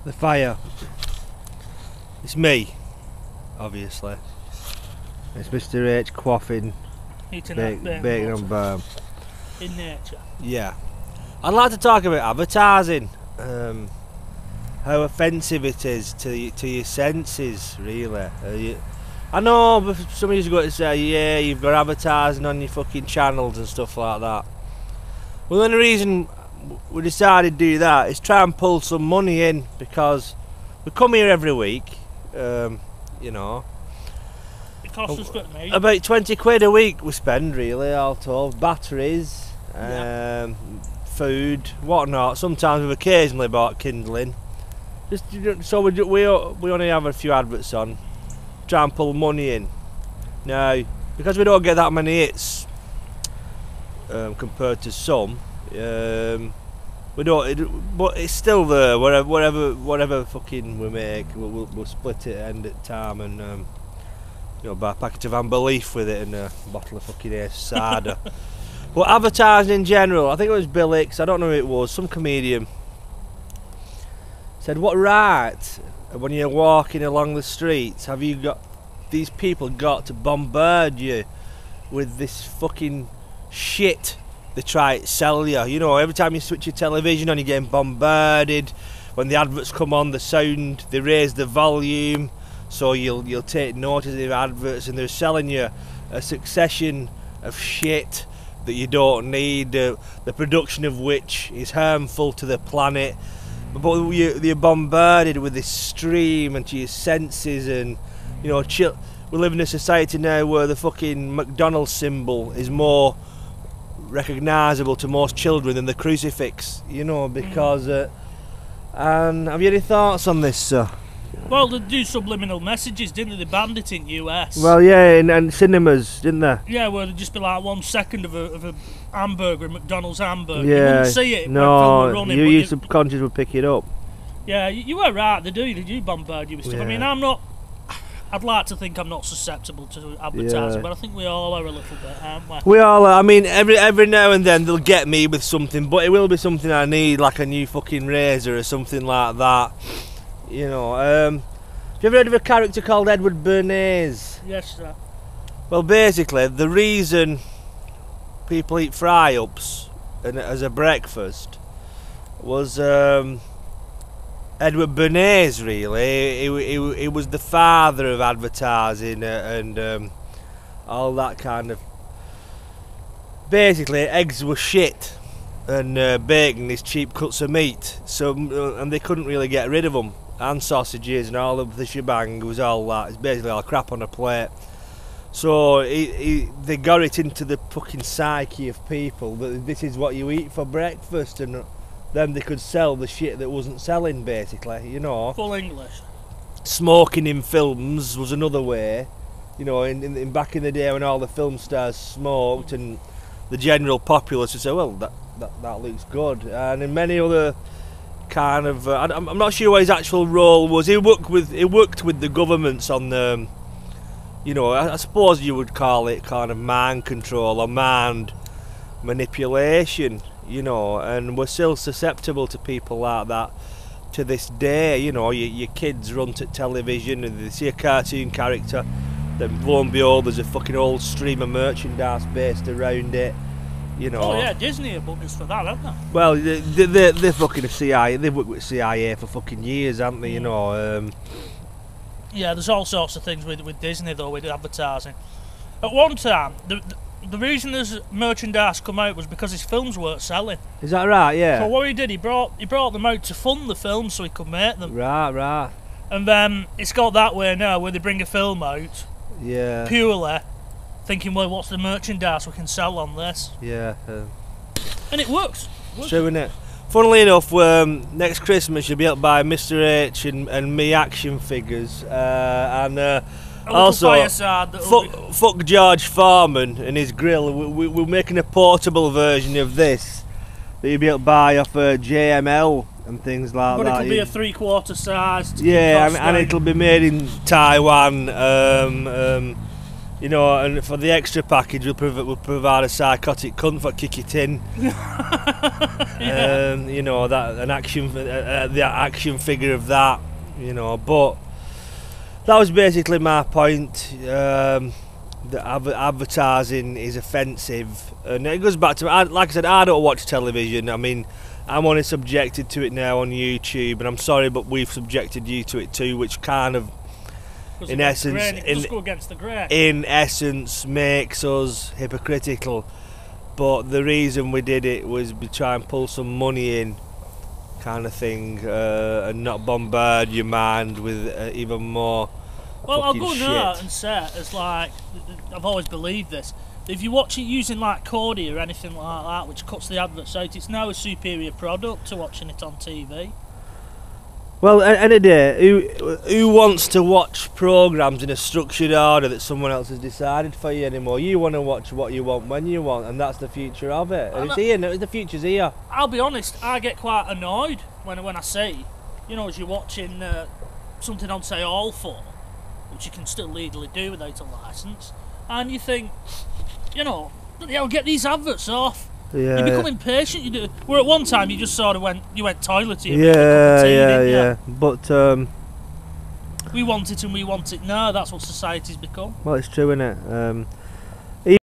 The fire. It's me, obviously. It's Mr. H quaffing, bacon on burn. In nature. Yeah. I'd like to talk about advertising. How offensive it is to your senses, really. I know some of you's got to say, yeah, you've got advertising on your fucking channels and stuff like that. Well, the only reason we decided to do that is try and pull some money in, because we come here every week, you know. It costs us good, mate. About 20 quid a week we spend, really, all told. Batteries, food, whatnot. Sometimes we've occasionally bought kindling. Just so we only have a few adverts on. Try and pull money in. Now, because we don't get that many hits compared to some, we don't. But it's still there. Whatever fucking we make, we'll split it end at time and you know, buy a packet of Amber Leaf with it and a bottle of fucking Ace cider. But advertising in general, I think it was Bill Hicks. I don't know who it was. Some comedian said, "What right when you're walking along the streets have you got these people got to bombard you with this fucking shit they try to sell you? You know, every time you switch your television on, you're getting bombarded. When the adverts come on, the sound, they raise the volume, so you'll take notice of the adverts, and they're selling you a succession of shit that you don't need, the production of which is harmful to the planet. But you're bombarded with this stream and to your senses, and you know, we live in a society now where the fucking McDonald's symbol is more recognisable to most children than the crucifix, you know, because and have you any thoughts on this, sir? Well, they do subliminal messages, didn't they? They banned it in US. Well, yeah, and cinemas, didn't they? Yeah, where it'd just be like 1 second of a hamburger, a McDonald's hamburger. Yeah, you wouldn't see it. no, when running, your subconscious would pick it up. Yeah, you were right. They do bombard you with stuff. Yeah. I mean, I'd like to think I'm not susceptible to advertising, but I think we all are a little bit, aren't we? We all are. I mean, every now and then they'll get me with something, but it will be something I need, like a new fucking razor or something like that. You know, have you ever heard of a character called Edward Bernays? Yes, sir. Well, basically, the reason people eat fry-ups as a breakfast was Edward Bernays, really. He was the father of advertising and all that kind of... Basically, eggs were shit and bacon is cheap cuts of meat, so and they couldn't really get rid of them. And sausages and all of the shebang was all that. It's basically all crap on a plate. So they got it into the fucking psyche of people that this is what you eat for breakfast, and then they could sell the shit that wasn't selling, basically, you know. Full English. Smoking in films was another way, you know, in back in the day when all the film stars smoked, and the general populace would say, well, that looks good. And in many other kind of I'm not sure what his actual role was. He worked with the governments on the, you know, I suppose you would call it kind of mind control or mind manipulation, you know, and we're still susceptible to people like that to this day. You know, your kids run to television and they see a cartoon character, then lo and behold there's a fucking old stream of merchandise based around it. You know. Oh yeah, Disney are buggers for that, haven't they? Well, they're fucking CIA. They've worked with CIA for fucking years, haven't they? You know. Yeah, there's all sorts of things with Disney though, with advertising. At one time, the reason this merchandise come out was because his films weren't selling. Is that right? Yeah. So what he did, he brought them out to fund the films so he could make them. Right. And then it's got that way now, where they bring a film out. Yeah. Purely thinking, well, what's the merchandise we can sell on this? Yeah. And it works. True, isn't it? Funnily enough, next Christmas you'll be able to buy Mr. H and me action figures, and also fuck George Foreman and his grill. We're making a portable version of this that you'll be able to buy off JML and things like that. But it'll be a 3/4 size. Yeah, and it'll be made in Taiwan. You know, and for the extra package, we'll provide a psychotic cunt for kick it in. Yeah. You know, that an action, the action figure of that. You know, but that was basically my point. That advertising is offensive, and it goes back to like I said, I don't watch television. I mean, I'm only subjected to it now on YouTube, and I'm sorry, but we've subjected you to it too, which kind of, in essence, go against the grain. In essence, makes us hypocritical. But the reason we did it was to try and pull some money in, kind of thing, and not bombard your mind with even more. Well, I'll go shit. there and say, it's like, I've always believed this. If you watch it using like Cordy or anything like that, which cuts the adverts out, it's now a superior product to watching it on TV. Well, any day, who wants to watch programmes in a structured order that someone else has decided for you anymore? You want to watch what you want when you want, and that's the future of it. And it's here, the future's here. I'll be honest, I get quite annoyed when I see, you know, as you're watching something on, say, All 4, which you can still legally do without a licence, and you think, you know, get these adverts off. Yeah, you become impatient. You do. Where at one time you just sort of went toileting. Yeah. But we want it and we want it now. That's what society's become. well, it's true, isn't it?